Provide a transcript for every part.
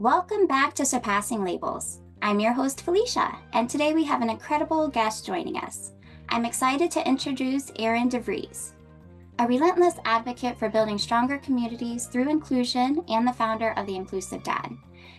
Welcome back to Surpassing Labels. I'm your host, Felicia, and today we have an incredible guest joining us. I'm excited to introduce Aaron DeVries, a relentless advocate for building stronger communities through inclusion and the founder of the Inclusive Dad.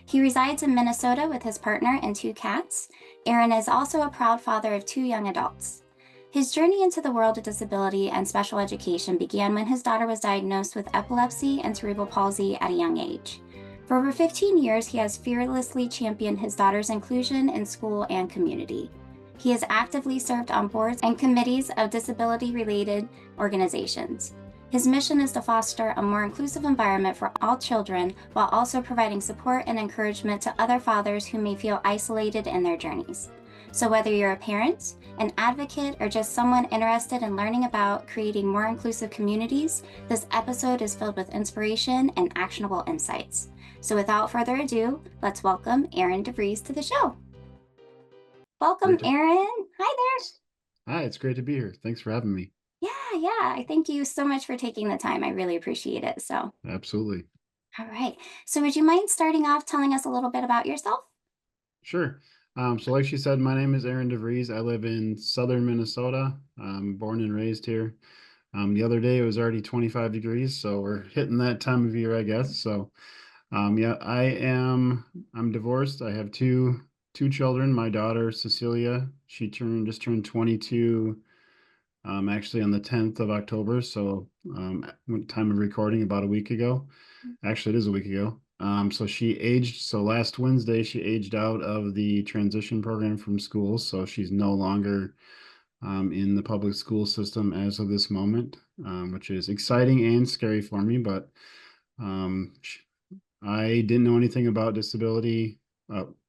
He resides in Minnesota with his partner and 2 cats. Aaron is also a proud father of 2 young adults. His journey into the world of disability and special education began when his daughter was diagnosed with epilepsy and cerebral palsy at a young age. For over 15 years, he has fearlessly championed his daughter's inclusion in school and community. He has actively served on boards and committees of disability-related organizations. His mission is to foster a more inclusive environment for all children while also providing support and encouragement to other fathers who may feel isolated in their journeys. So whether you're a parent, an advocate, or just someone interested in learning about creating more inclusive communities, this episode is filled with inspiration and actionable insights. So without further ado, let's welcome Aaron DeVries to the show. Welcome, Aaron. Hi there. Hi, it's great to be here. Thanks for having me. Yeah. Thank you so much for taking the time. I really appreciate it. Absolutely. All right. So would you mind starting off telling us a little bit about yourself? Sure. So like she said, my name is Aaron DeVries. I live in southern Minnesota. I'm born and raised here. The other day it was already 25 degrees, so we're hitting that time of year, I guess. So yeah, I'm divorced. I have two children. My daughter, Cecilia, she just turned 22 actually on the 10th of October. So time of recording about a week ago. Actually, it is a week ago. So last Wednesday, she aged out of the transition program from school. So she's no longer in the public school system as of this moment, which is exciting and scary for me. But I didn't know anything about disability.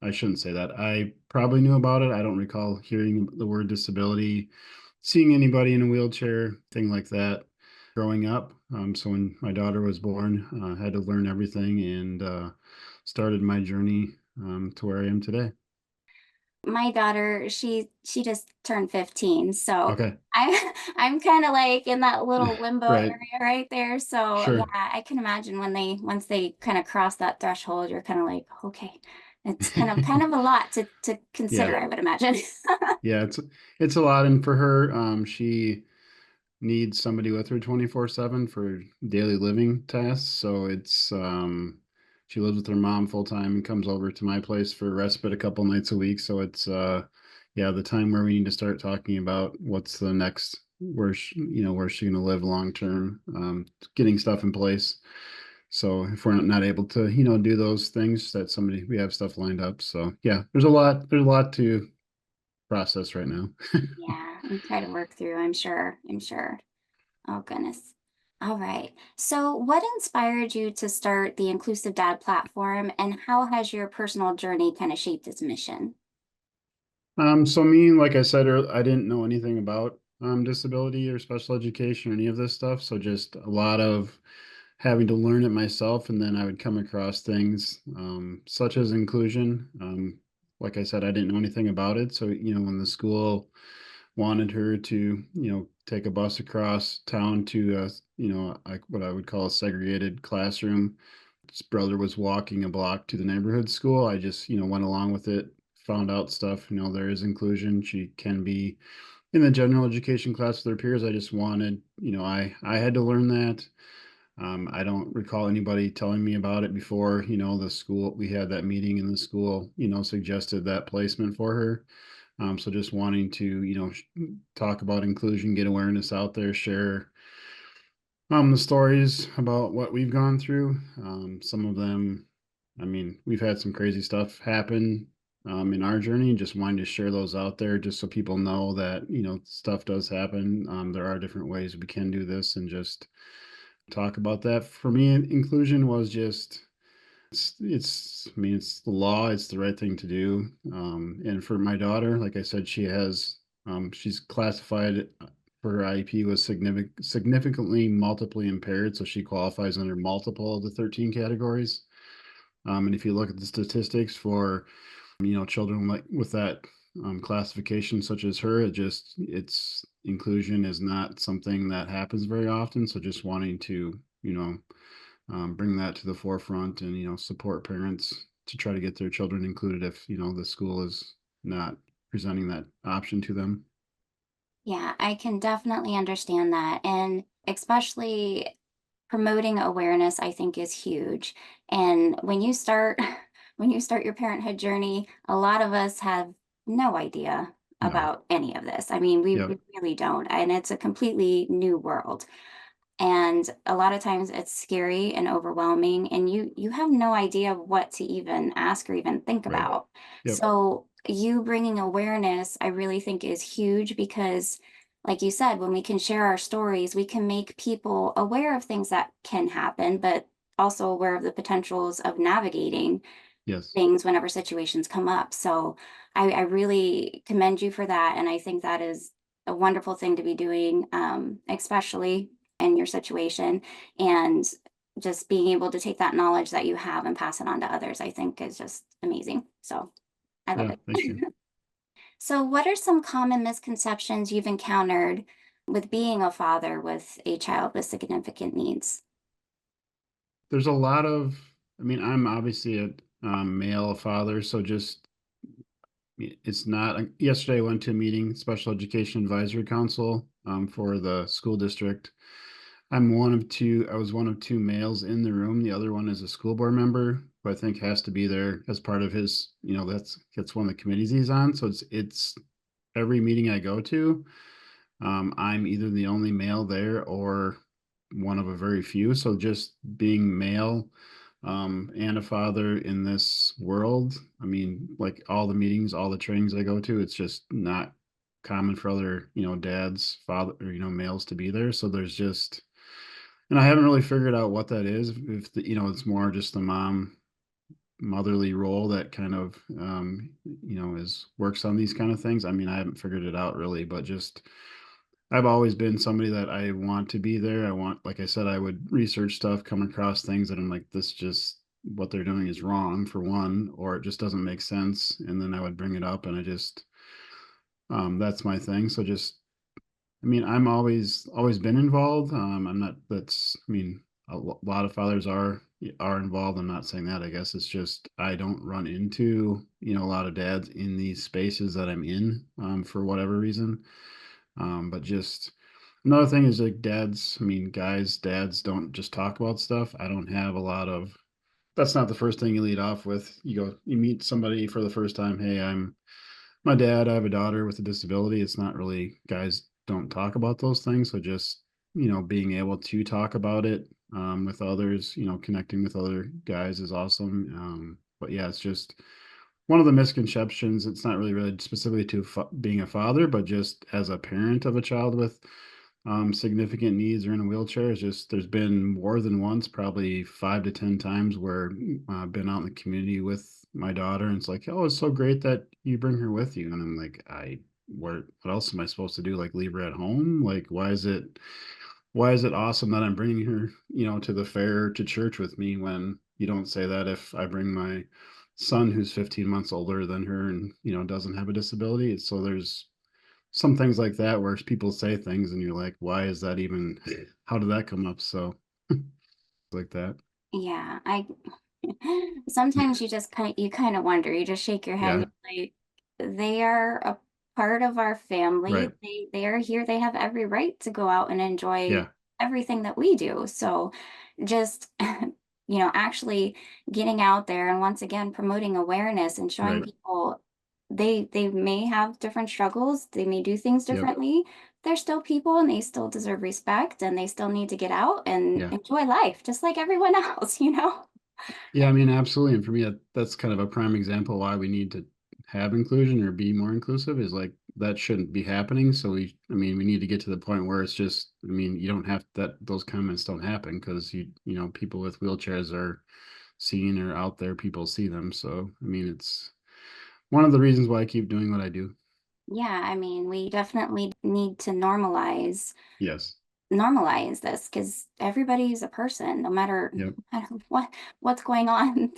I shouldn't say that. I probably knew about it. I don't recall hearing the word disability, seeing anybody in a wheelchair, thing like that growing up. So when my daughter was born, I had to learn everything and started my journey to where I am today. My daughter, she just turned 15, so Okay. I'm kind of like in that little limbo Right. area right there. So Sure. yeah, I can imagine once they kind of cross that threshold, you're kind of like, okay, it's kind of a lot to consider, Yeah. I would imagine. Yeah, it's a lot. And for her, she needs somebody with her 24/7 for daily living tasks. So she lives with her mom full time and comes over to my place for respite a couple nights a week. So it's yeah, the time where we need to start talking about what's the next, where's she going to live long term, getting stuff in place. So if we're not able to, do those things, we have stuff lined up. So yeah, there's a lot to process right now. Yeah, and try to work through, I'm sure. Oh, goodness. All right. So, what inspired you to start the Inclusive Dad platform, and how has your personal journey kind of shaped its mission? So me, like I said, I didn't know anything about disability or special education or any of this stuff. So just a lot of having to learn it myself, and then I would come across things such as inclusion. Like I said, I didn't know anything about it. So when the school wanted her to, take a bus across town to like what I would call a segregated classroom. His brother was walking a block to the neighborhood school. I just, went along with it, found out stuff. There is inclusion. She can be in the general education class with her peers. I just wanted, I had to learn that. I don't recall anybody telling me about it before, the school, we had that meeting in the school, suggested that placement for her. So just wanting to, talk about inclusion, get awareness out there, share the stories about what we've gone through. Some of them, I mean, we've had some crazy stuff happen in our journey, and just wanting to share those out there just so people know that, stuff does happen. There are different ways we can do this, and just talk about that. For me, inclusion was just I mean, it's the law, it's the right thing to do. And for my daughter, like I said, she's classified for her IEP was significantly multiply impaired, so she qualifies under multiple of the 13 categories. And if you look at the statistics for, children like with that classification, such as her, it's inclusion is not something that happens very often. So just wanting to, bring that to the forefront and, support parents to try to get their children included if, the school is not presenting that option to them. Yeah, I can definitely understand that. And especially promoting awareness, I think is huge. And when you start when you start your parenthood journey, a lot of us have no idea No. about any of this. I mean, we Yep. really don't. And it's a completely new world. And a lot of times it's scary and overwhelming, and you have no idea what to even ask or even think Right. about. Yep. So you bringing awareness, I really think is huge because, like you said, when we can share our stories, we can make people aware of things that can happen, but also aware of the potentials of navigating Yes. things whenever situations come up. So I really commend you for that. And I think that is a wonderful thing to be doing, especially in your situation. And just being able to take that knowledge that you have and pass it on to others, I think is just amazing. So I love Yeah. Thank it. you. So, what are some common misconceptions you've encountered with being a father with a child with significant needs? There's a lot of, I'm obviously a male father, so just it's not. Yesterday, I went to a meeting, Special Education Advisory Council, for the school district. I was one of two males in the room. The other one is a school board member who I think has to be there as part of his, that's one of the committees he's on. So it's every meeting I go to, I'm either the only male there or one of a very few. So just being male, and a father in this world, like all the meetings, all the trainings I go to, it's just not common for other, dads, father, or, males to be there. So there's just, and I haven't really figured out what that is. If it's more just the motherly role that kind of, is works on these kind of things. I haven't figured it out really, but just I've always been somebody that I want to be there. Like I said, I would research stuff, come across things that I'm like, this just what they're doing is wrong for one, or it just doesn't make sense. And then I would bring it up, and that's my thing. So just, I'm always been involved. I'm not, lot of fathers are involved. I'm not saying that. I guess it's just, I don't run into, a lot of dads in these spaces that I'm in, for whatever reason. But just another thing is like dads don't just talk about stuff. I don't have a lot of, that's not the first thing you lead off with. You meet somebody for the first time. Hey, I'm my dad. I have a daughter with a disability. It's not really, guys don't talk about those things. So just, being able to talk about it, with others, connecting with other guys is awesome. But yeah, it's just one of the misconceptions. It's not really related specifically to being a father, but just as a parent of a child with, significant needs or in a wheelchair. Is just there's been more than once, probably 5 to 10 times, where I've been out in the community with my daughter, and it's like, oh, it's so great that you bring her with you, and I'm like, what else am I supposed to do? Like leave her at home? Like why is it awesome that I'm bringing her, to the fair, to church with me, when you don't say that if I bring my son who's 15 months older than her and, doesn't have a disability. So there's some things like that where people say things and you're like, why is that even, how did that come up? So like that. Yeah, I sometimes you kind of wonder, you just shake your head and Yeah. you're like, they are a part of our family. Right. They are here. They have every right to go out and enjoy Yeah. everything that we do. So just actually getting out there and once again promoting awareness and showing Right. people they may have different struggles, they may do things Yep. differently. They're still people and they still deserve respect and they still need to get out and Yeah. enjoy life just like everyone else. Yeah. Absolutely. And for me, that's kind of a prime example why we need to have inclusion or be more inclusive, is like that shouldn't be happening. So we need to get to the point where it's just, you don't have that, those comments don't happen because people with wheelchairs are seen or out there, people see them. So, it's one of the reasons why I keep doing what I do. Yeah, I mean, we definitely need to Yes. normalize this because everybody's a person, no matter, Yep. no matter what's going on.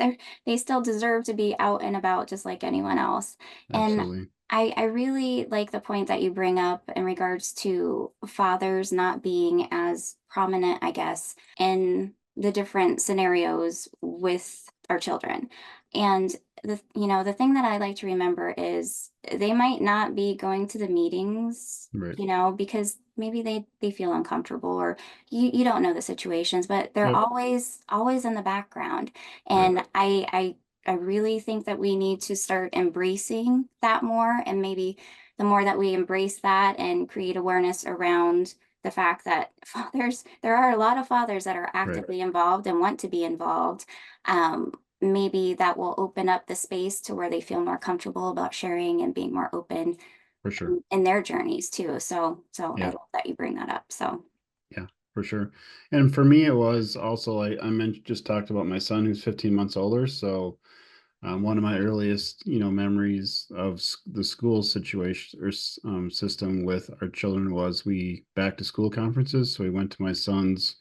They still deserve to be out and about just like anyone else. And Absolutely. I really like the point that you bring up in regards to fathers not being as prominent, I guess, in the different scenarios with our children. And the thing that I like to remember is they might not be going to the meetings, Right. because maybe they feel uncomfortable, or you don't know the situations, but they're Yep. always in the background. Right. And I really think that we need to start embracing that more. And maybe the more that we embrace that and create awareness around the fact that there are a lot of fathers that are Right. actively involved and want to be involved. Maybe that will open up the space to where they feel more comfortable about sharing and being more open For sure. in their journeys too. So I Yeah. love that you bring that up. So Yeah, for sure. And for me, it was also like just talked about my son who's 15 months older. So one of my earliest, memories of the school situation or system with our children was we back to school conferences. So we went to my son's,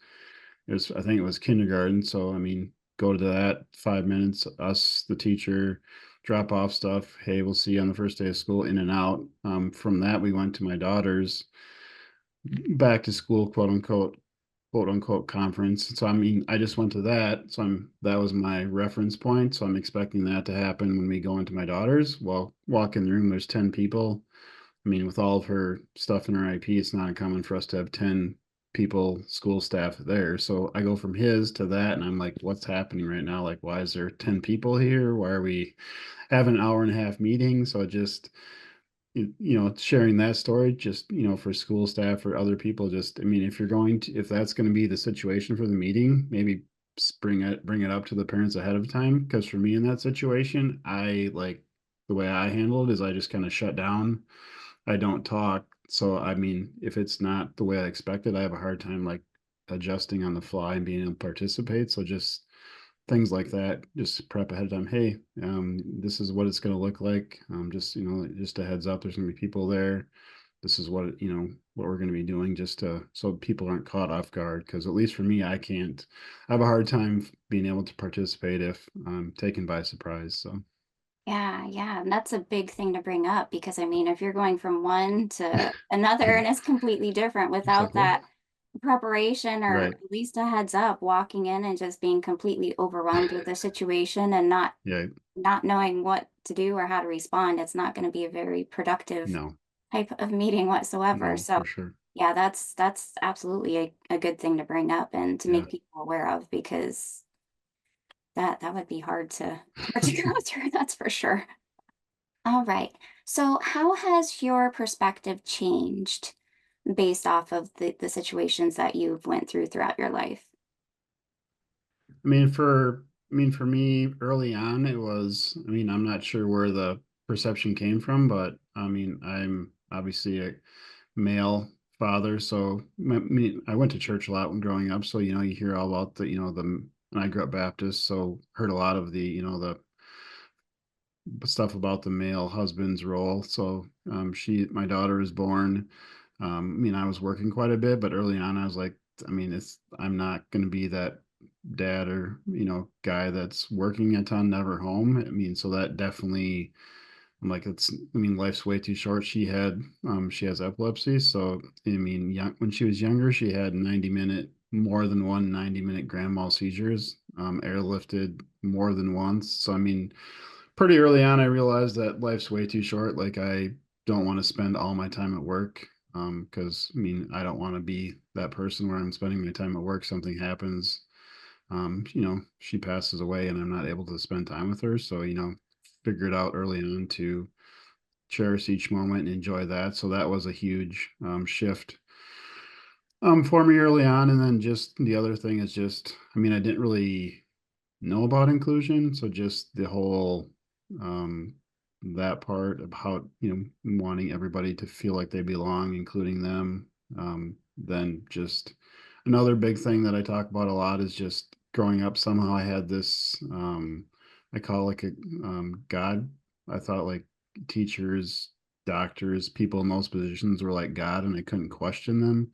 I think it was kindergarten. So, I mean, go to that 5 minutes, us, the teacher, drop off stuff. Hey, we'll see you on the first day of school, in and out. From that, we went to my daughter's back to school, quote unquote conference. So I mean, I just went to that. So that was my reference point. So I'm expecting that to happen when we go into my daughter's. Well, walk in the room, there's 10 people. I mean, with all of her stuff in her IP, it's not uncommon for us to have 10 people, school staff there. So I go from his to that, and I'm like, what's happening right now? Like, why is there 10 people here? Why are we having an hour and a half meeting? So it just, sharing that story just, for school staff or other people, just, I mean, if that's going to be the situation for the meeting, maybe bring it up to the parents ahead of time. Because for me in that situation, I like the way I handle it is I just kind of shut down. I don't talk. So, I mean, if it's not the way I expected, I have a hard time like adjusting on the fly and being able to participate. So just things like that, just prep ahead of time. Hey, this is what it's going to look like. Just, just a heads up, there's going to be people there. This is what we're going to be doing, just so people aren't caught off guard. Because at least for me, I have a hard time being able to participate if I'm taken by surprise. So yeah, and that's a big thing to bring up because I mean, if you're going from one to another and it's completely different it's like, without what? that preparation or Right. at least a heads up, walking in and just being completely overwhelmed with the situation and Yeah. not knowing what to do or how to respond, it's not going to be a very productive No, type of meeting whatsoever. no, So for sure. yeah, that's absolutely a good thing to bring up and to Yeah. make people aware of because that would be hard to go through, that's for sure. All right. So how has your perspective changed based off of the situations that you've went through throughout your life? I mean, for me, early on, it was, I mean, I'm not sure where the perception came from, but I mean, I'm obviously a male father, so I went to church a lot when growing up, so you hear all about and I grew up Baptist, so heard a lot of the stuff about the male husband's role. So my daughter was born. I mean, I was working quite a bit, but early on, I was like, I mean, I'm not going to be that dad or guy that's working a ton, never home. I mean, so that definitely, I'm like, I mean, life's way too short. She has epilepsy, so I mean, when she was younger, she had more than one 90-minute grand mal seizures, airlifted more than once. So I mean, pretty early on, I realized that life's way too short. Like, I don't want to spend all my time at work. Because I mean, I don't want to be that person where I'm spending my time at work, something happens, she passes away and I'm not able to spend time with her. So, figured out early on to cherish each moment and enjoy that. So that was a huge shift for me early on. And then just the other thing is just, I mean, I didn't really know about inclusion. So just the whole um, that part about wanting everybody to feel like they belong, including them. Then just another big thing that I talk about a lot is just growing up. Somehow I had this I call like a God. I thought like teachers, doctors, people in those positions were like God, and I couldn't question them.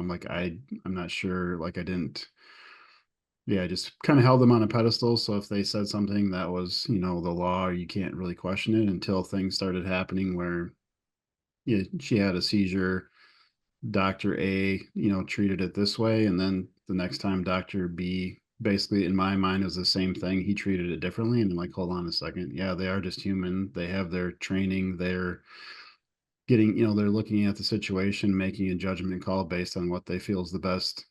Like I'm not sure. Like I didn't, yeah, I just kind of held them on a pedestal. So if they said something that was, the law, you can't really question it until things started happening where, yeah, she had a seizure. Dr. A, treated it this way. And then the next time Dr. B basically in my mind it was the same thing. He treated it differently, and I'm like, hold on a second. Yeah, they are just human. They have their training. They're getting, they're looking at the situation, making a judgment call based on what they feel is the best,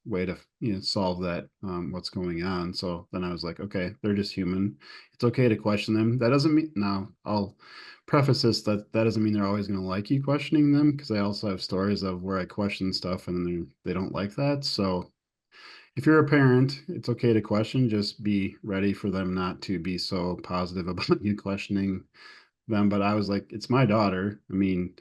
way to, solve that, what's going on. So then I was like, okay, they're just human. It's okay to question them. That doesn't mean, now I'll preface this, that doesn't mean they're always going to like you questioning them, because I also have stories of where I question stuff and they don't like that. So if you're a parent, it's okay to question, just be ready for them not to be so positive about you questioning them. But I was like, it's my daughter. I mean,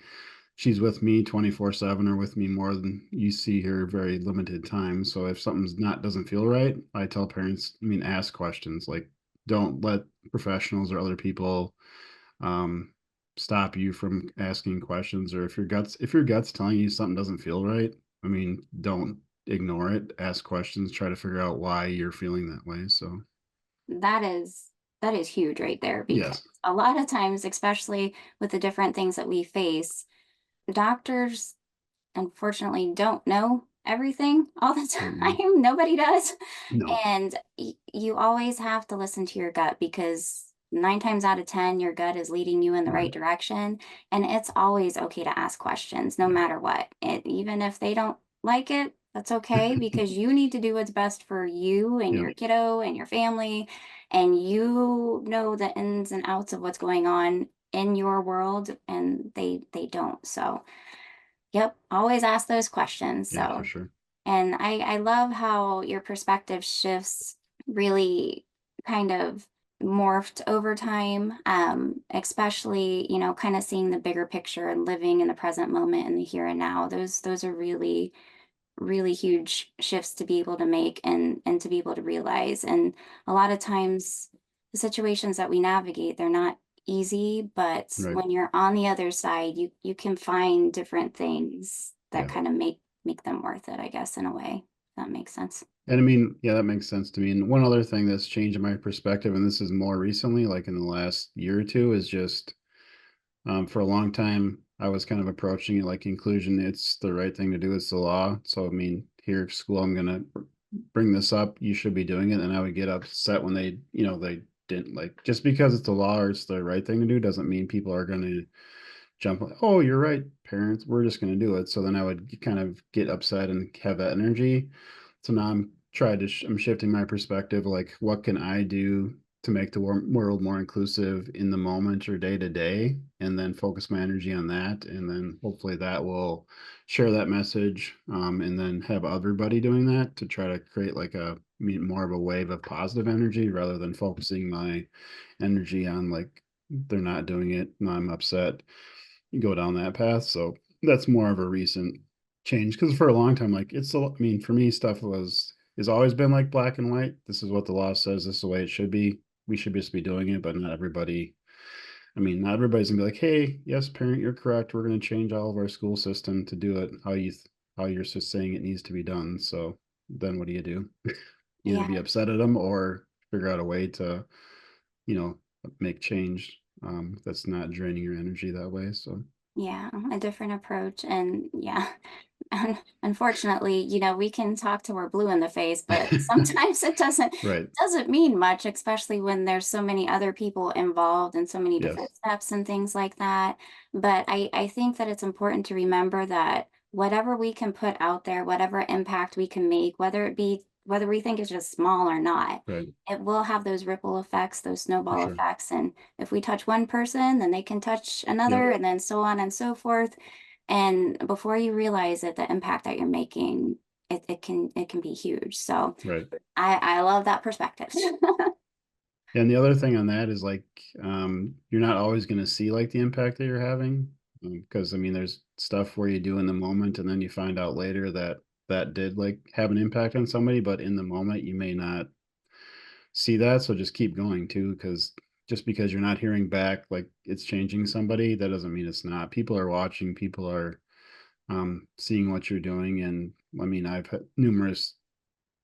she's with me 24/7, or with me more than you see her very limited time. So if something's not doesn't feel right, I tell parents, I mean, ask questions. Like, don't let professionals or other people um stop you from asking questions. Or if your gut's telling you something doesn't feel right, I mean, don't ignore it. Ask questions, try to figure out why you're feeling that way. So That is that is huge right there because yes. a lot of times, especially with the different things that we face, doctors unfortunately don't know everything all the Mm-mm. time. Nobody does. No. And you always have to listen to your gut because 9 times out of 10, your gut is leading you in the right Right. direction. And it's always okay to ask questions, no Yeah. matter what. Even if they don't like it, that's okay because you need to do what's best for you and Yep. your kiddo and your family. And you know the ins and outs of what's going on in your world, and they don't. So yep, always ask those questions. Yeah, for So, sure. and I love how your perspective shifts really kind of morphed over time, especially, kind of seeing the bigger picture and living in the present moment and the here and now. Those are really really huge shifts to be able to make and to be able to realize. And a lot of times the situations that we navigate, they're not easy, but Right. when you're on the other side, you can find different things that Yeah. kind of make them worth it, I guess, in a way. If that makes sense. And I mean, yeah, that makes sense to me. And one other thing that's changed my perspective, and this is more recently, like in the last year or two, is just for a long time, I was kind of approaching it like inclusion. It's the right thing to do. It's the law. So, I mean, here at school, I'm going to bring this up. You should be doing it. And I would get upset when they didn't, like, just because it's the law or it's the right thing to do doesn't mean people are going to jump like, oh, you're right, parents, we're just going to do it. So then I would kind of get upset and have that energy. So now I'm shifting my perspective, like, what can I do to make the world more inclusive in the moment or day to day, and then focus my energy on that, and then hopefully that will share that message, and then have everybody doing that to try to create like more of a wave of positive energy, rather than focusing my energy on like they're not doing it and I'm upset, go down that path. So that's more of a recent change, because for a long time, like, I mean, for me, stuff has always been like black and white. This is what the law says. This is the way it should be. We should just be doing it, but not everybody. I mean, not everybody's gonna be like, "Hey, yes, parent, you're correct. We're gonna change all of our school system to do it how you're just saying it needs to be done." So then, what do you do? Either Yeah, be upset at them or figure out a way to, you know, make change, that's not draining your energy that way. So yeah, a different approach. And yeah, unfortunately, we can talk till we're blue in the face, but sometimes it doesn't right. doesn't mean much, especially when there's so many other people involved and so many different Yes. steps and things like that. But I think that it's important to remember that whatever we can put out there, whatever impact we can make, whether we think it's just small or not, Right. it will have those ripple effects, those For snowball sure. effects. And if we touch one person, then they can touch Yep. another, and then so on and so forth. And before you realize it, the impact that you're making, it can be huge. So Right. I love that perspective. And the other thing on that is like, you're not always going to see like the impact that you're having, because I mean, there's stuff where you do in the moment and then you find out later that that did like have an impact on somebody, but in the moment you may not see that. So just keep going too, because just because you're not hearing back like it's changing somebody, that doesn't mean it's not. People are watching, people are seeing what you're doing. And I mean, I've had numerous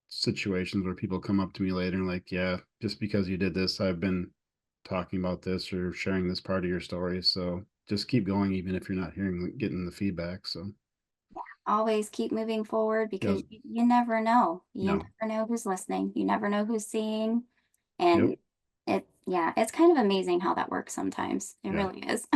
situations where people come up to me later and like, yeah, just because you did this, I've been talking about this or sharing this part of your story. So just keep going, even if you're not getting the feedback. So always keep moving forward because Yep. you never know. You No. never know who's listening. You never know who's seeing. And Yep. yeah, it's kind of amazing how that works sometimes. It Yeah. really is.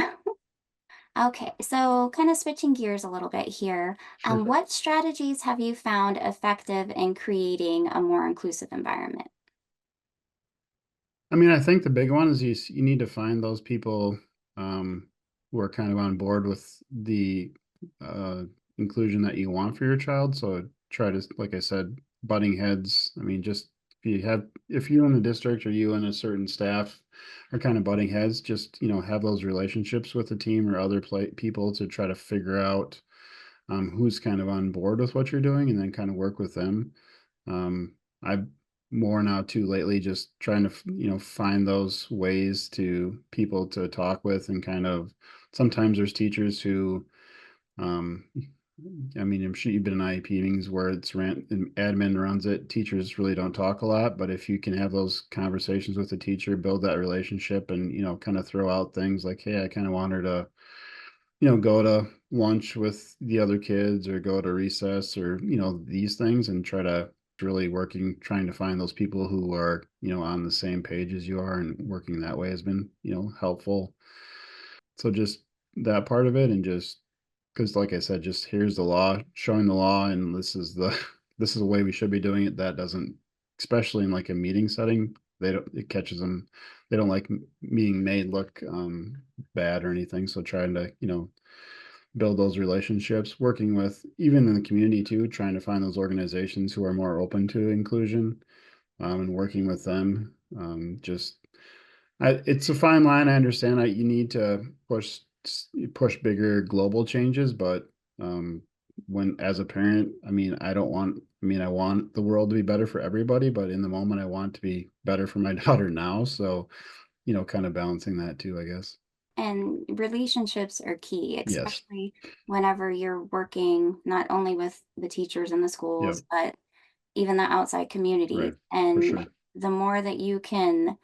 Okay, so kind of switching gears a little bit here. Sure. What strategies have you found effective in creating a more inclusive environment? I mean, I think the big one is you need to find those people um, who are kind of on board with the uh, inclusion that you want for your child. So try to, like I said, butting heads. I mean, just if you in the district or you and a certain staff are kind of butting heads, just have those relationships with the team or other people to try to figure out who's kind of on board with what you're doing, and then kind of work with them. I've more now too lately just trying to find those ways to people to talk with, and kind of sometimes there's teachers who um I mean, I'm sure you've been in IEP meetings where it's ran and admin runs it. Teachers really don't talk a lot, but if you can have those conversations with the teacher, build that relationship, and kind of throw out things like, hey, I kind of want her to go to lunch with the other kids or go to recess, or these things, and try to really working trying to find those people who are on the same page as you are, and working that way has been helpful. So just that part of it, and just because like I said, just here's the law, showing the law, and this is the this is the way we should be doing it. That doesn't, especially in like a meeting setting, they don't it catches them. They don't like being made look bad or anything. So trying to build those relationships, working with even in the community too, trying to find those organizations who are more open to inclusion, and working with them. Just it's a fine line. I understand. You need to push bigger global changes, but um, when as a parent, I mean, I don't want. I mean, I want the world to be better for everybody, but in the moment, I want to be better for my daughter now. So, kind of balancing that too, I guess. And relationships are key, Yes. especially whenever you're working not only with the teachers in the Yep. schools, but even the outside community. Right. For And sure. the more that you can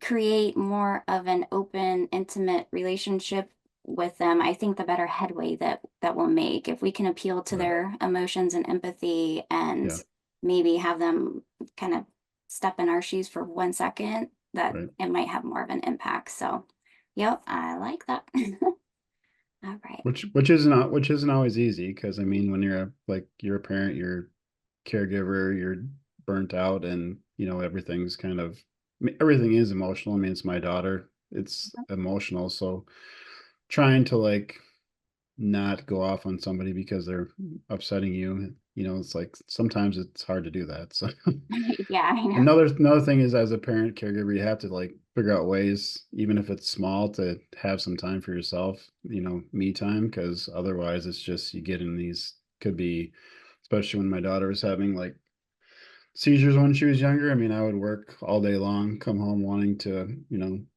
create more of an open, intimate relationship with them, I think the better headway that we'll make. If we can appeal to Right. their emotions and empathy and Yeah. maybe have them kind of step in our shoes for 1 second, that Right. it might have more of an impact. So, yep, I like that. All right. Which isn't always easy, because I mean, when you're a parent, you're caregiver, you're burnt out, and everything's kind of, I mean, everything is emotional. I mean, it's my daughter, it's emotional. So trying to like not go off on somebody because they're upsetting you, it's like sometimes it's hard to do that. So Yeah, I know. another thing is, as a parent caregiver, you have to like figure out ways, even if it's small, to have some time for yourself, me time, because otherwise it's just you get in these, could be, especially when my daughter was having like seizures when she was younger. I mean, I would work all day long, come home wanting to,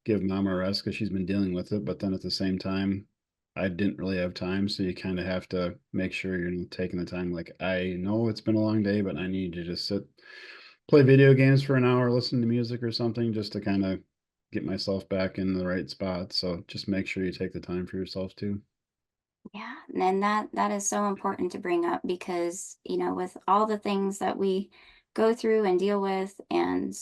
give mom a rest because she's been dealing with it. But then at the same time, I didn't really have time. So you kind of have to make sure you're taking the time. Like, I know it's been a long day, but I need to just sit, play video games for an hour, listen to music or something, just to kind of get myself back in the right spot. So just make sure you take the time for yourself too. Yeah, and that is so important to bring up because, with all the things that we go through and deal with and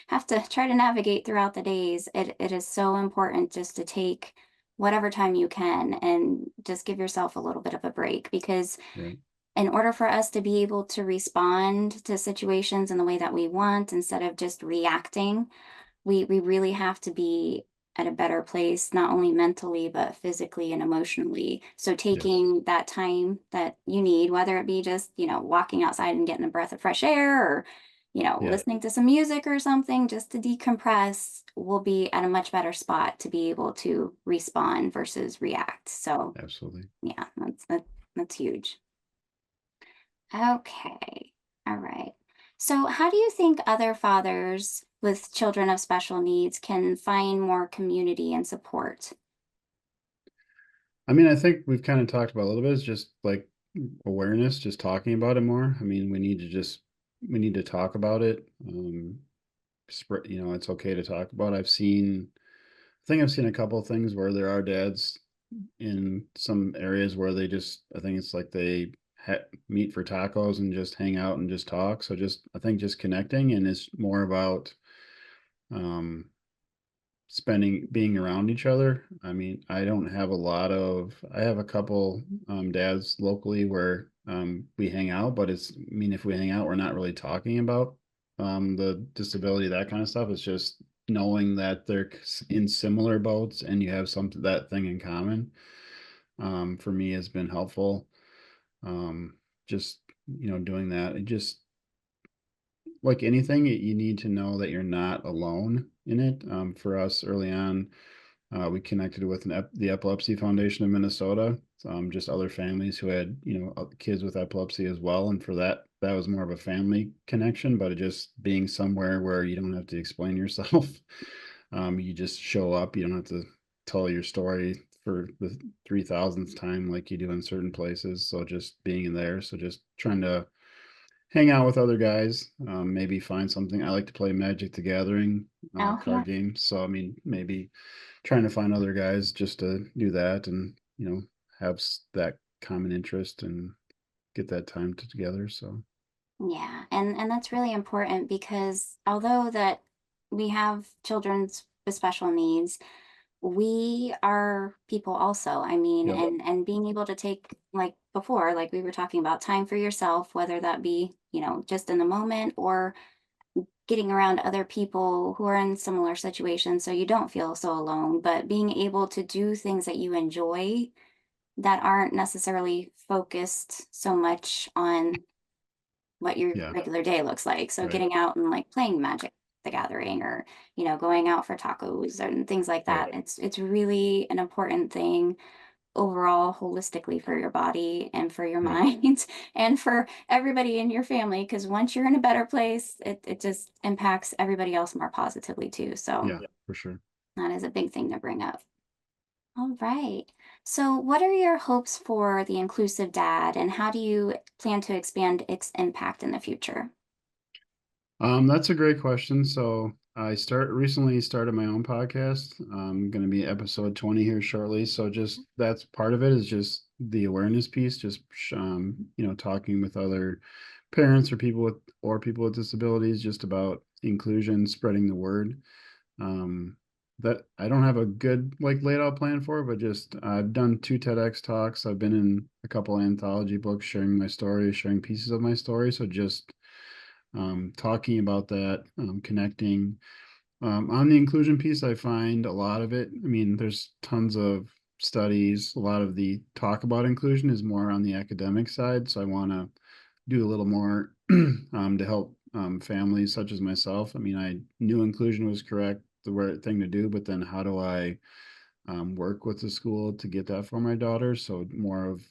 have to try to navigate throughout the days, it is so important just to take whatever time you can and just give yourself a little bit of a break because Right. in order for us to be able to respond to situations in the way that we want instead of just reacting, we really have to be at a better place, not only mentally, but physically and emotionally. So Yes. taking that time that you need, whether it be just, walking outside and getting a breath of fresh air or, Yeah. listening to some music or something just to decompress, we'll be at a much better spot to be able to respond versus react. So Absolutely. yeah, that's huge. Okay. All right. So, how do you think other fathers with children of special needs can find more community and support? I mean, I think we've kind of talked about a little bit, is just like awareness, just talking about it more. I mean, we need to talk about it. Spread, it's okay to talk about. I think I've seen a couple of things where there are dads in some areas where they just, I think it's like they meet for tacos and just hang out and just talk. So just, I think just connecting, and it's more about um, being around each other. I mean, I don't have a lot of, I have a couple dads locally where we hang out, but it's, I mean, if we hang out, we're not really talking about the disability, that kind of stuff. It's just knowing that they're in similar boats and you have something, that thing in common, for me has been helpful. Um, just, doing that. It just, like anything, you need to know that you're not alone in it. For us early on, we connected with the Epilepsy Foundation of Minnesota, just other families who had, kids with epilepsy as well. And for that, that was more of a family connection, but it just being somewhere where you don't have to explain yourself. You just show up. You don't have to tell your story for the 3,000th time like you do in certain places. So just being in there. So just trying to hang out with other guys, maybe find something. I like to play Magic the Gathering, Oh, yeah. card games. So, I mean, maybe trying to find other guys just to do that and, have that common interest and get that time together. So, Yeah, and that's really important because although that we have children's with special needs, we are people also. I mean, yep, and being able to take, like before, like we were talking about, time for yourself, whether that be, just in the moment or getting around other people who are in similar situations so you don't feel so alone, but being able to do things that you enjoy that aren't necessarily focused so much on what your yeah, regular day looks like. So right, getting out and like playing Magic the Gathering, or going out for tacos and things like right, that. It's really an important thing overall, holistically, for your body and for your right, mind and for everybody in your family, because once you're in a better place, it just impacts everybody else more positively too. So yeah, for sure. that is a big thing to bring up. All right. So, what are your hopes for the inclusive dad, and how do you plan to expand its impact in the future? That's a great question. So I recently started my own podcast. I'm going to be episode 20 here shortly. So just that's part of it, is just the awareness piece, just talking with other parents or people with disabilities, just about inclusion, spreading the word. Um, that I don't have a good like laid out plan for, but just I've done 2 TEDx talks. I've been in a couple anthology books sharing my story, sharing pieces of my story. So just talking about that, connecting. On the inclusion piece, I find a lot of it. I mean, there's tons of studies. A lot of the talk about inclusion is more on the academic side. So I want to do a little more to help families such as myself. I mean, I knew inclusion was correct, the right thing to do, but then how do I work with the school to get that for my daughter? So more of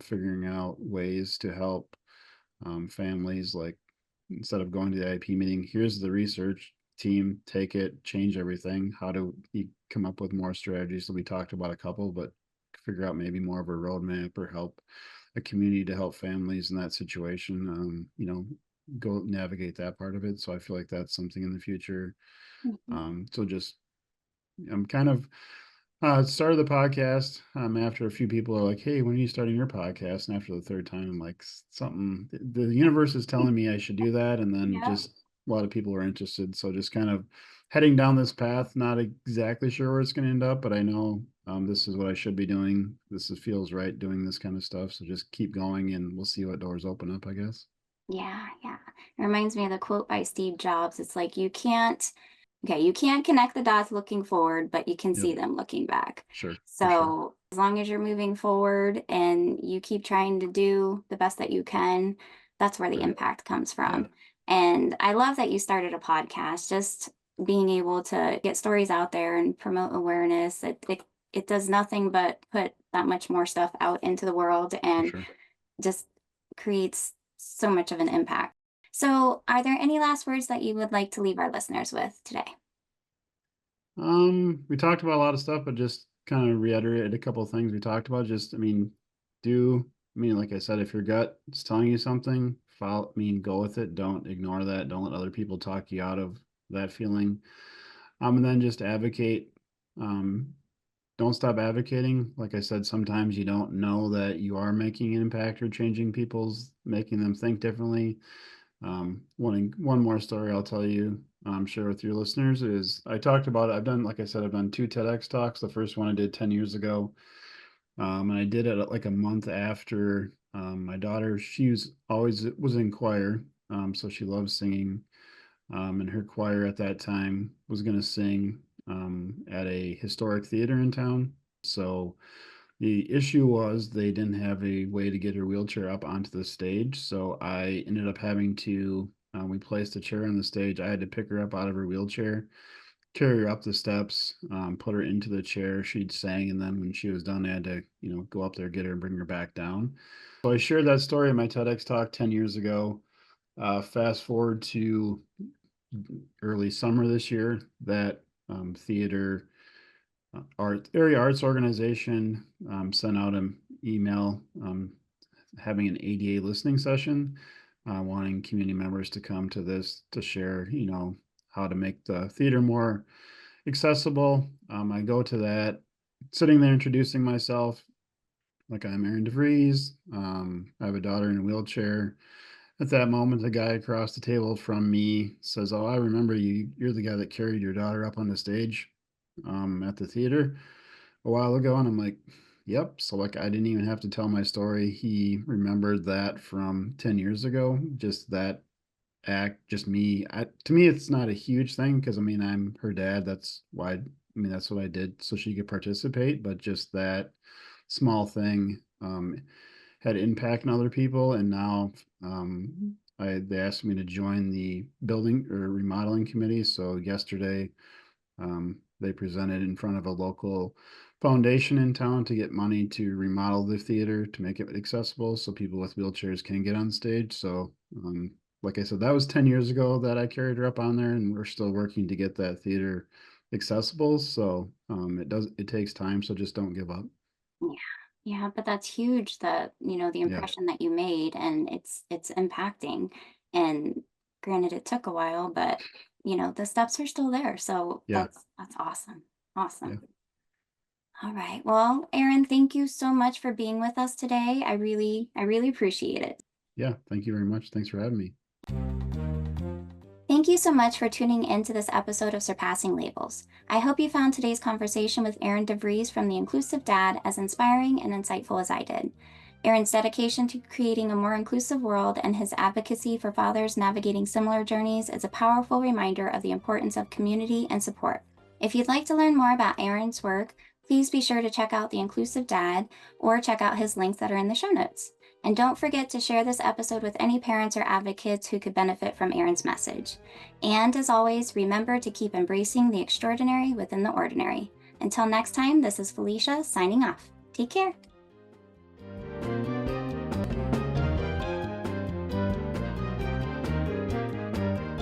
figuring out ways to help families, like instead of going to the IP meeting, here's the research team, take it, change everything. How do you come up with more strategies? So we talked about a couple, but figure out maybe more of a roadmap or help a community to help families in that situation. Go navigate that part of it. So I feel like that's something in the future. Mhm. So just I'm kind of started the podcast after a few people are like, "Hey, when are you starting your podcast?" And after the third time, I'm like, "Something. The universe is telling me I should do that." And then Yeah. just a lot of people are interested, so just kind of heading down this path. Not exactly sure where it's going to end up, but I know this is what I should be doing. Feels right doing this kind of stuff. So just keep going, and we'll see what doors open up, I guess. Yeah, yeah. It reminds me of the quote by Steve Jobs. It's like you can't connect the dots looking forward, but you can Yep. see them looking back. Sure. For sure. So as long as you're moving forward and you keep trying to do the best that you can, that's where the Right. impact comes Yeah. from. And I love that you started a podcast, just being able to get stories out there and promote awareness. It does nothing but put that much more stuff out into the world, For and sure. just creates so much of an impact. So, are there any last words that you would like to leave our listeners with today? We talked about a lot of stuff, but just kind of reiterate a couple of things we talked about. Just, I mean, like I said, if your gut is telling you something, go with it. Don't ignore that. Don't let other people talk you out of that feeling. And then just advocate. Um, don't stop advocating. Like I said, sometimes you don't know that you are making an impact or changing people's, making them think differently. One more story I'll tell you, share with your listeners is I talked about it. I've done, like I said, I've done two TEDx talks. The first one I did 10 years ago. And I did it like a month after my daughter, she was always was in choir. So she loves singing. And her choir at that time was going to sing at a historic theater in town. So the issue was they didn't have a way to get her wheelchair up onto the stage. So I ended up having to, we placed a chair on the stage. I had to pick her up out of her wheelchair, carry her up the steps, put her into the chair. She'd sang, and then when she was done, I had to, go up there, get her, and bring her back down. So I shared that story in my TEDx talk 10 years ago. Fast forward to early summer this year, that theater area arts organization sent out an email having an ADA listening session, wanting community members to come to this to share, how to make the theater more accessible. I go to that, sitting there introducing myself, like I'm Aaron DeVries. I have a daughter in a wheelchair. At that moment, the guy across the table from me says, "Oh, I remember you. You're the guy that carried your daughter up on the stage at the theater a while ago." And I'm like, "Yep." So like, I didn't even have to tell my story. He remembered that from 10 years ago. Just that act, just me. To me, it's not a huge thing because I mean, I'm her dad. That's why. I mean, that's what I did so she could participate. But just that small thing had impact on other people, and now they asked me to join the building or remodeling committee. So yesterday, they presented in front of a local foundation in town to get money to remodel the theater to make it accessible so people with wheelchairs can get on stage. So, like I said, that was 10 years ago that I carried her up on there, and we're still working to get that theater accessible. So, it takes time. So just don't give up. Yeah. Yeah, but that's huge that, the Yeah. impression that you made, and it's impacting. And granted it took a while, but the steps are still there. So Yeah. that's awesome. Yeah. Awesome. All right. Well, Aaron, thank you so much for being with us today. I really appreciate it. Yeah. Thank you very much. Thanks for having me. Thank you so much for tuning in to this episode of Surpassing Labels. I hope you found today's conversation with Aaron DeVries from The Inclusive Dad as inspiring and insightful as I did. Aaron's dedication to creating a more inclusive world and his advocacy for fathers navigating similar journeys is a powerful reminder of the importance of community and support. If you'd like to learn more about Aaron's work, please be sure to check out The Inclusive Dad or check out his links that are in the show notes. And don't forget to share this episode with any parents or advocates who could benefit from Aaron's message. And as always, remember to keep embracing the extraordinary within the ordinary. Until next time, this is Felicia signing off. Take care.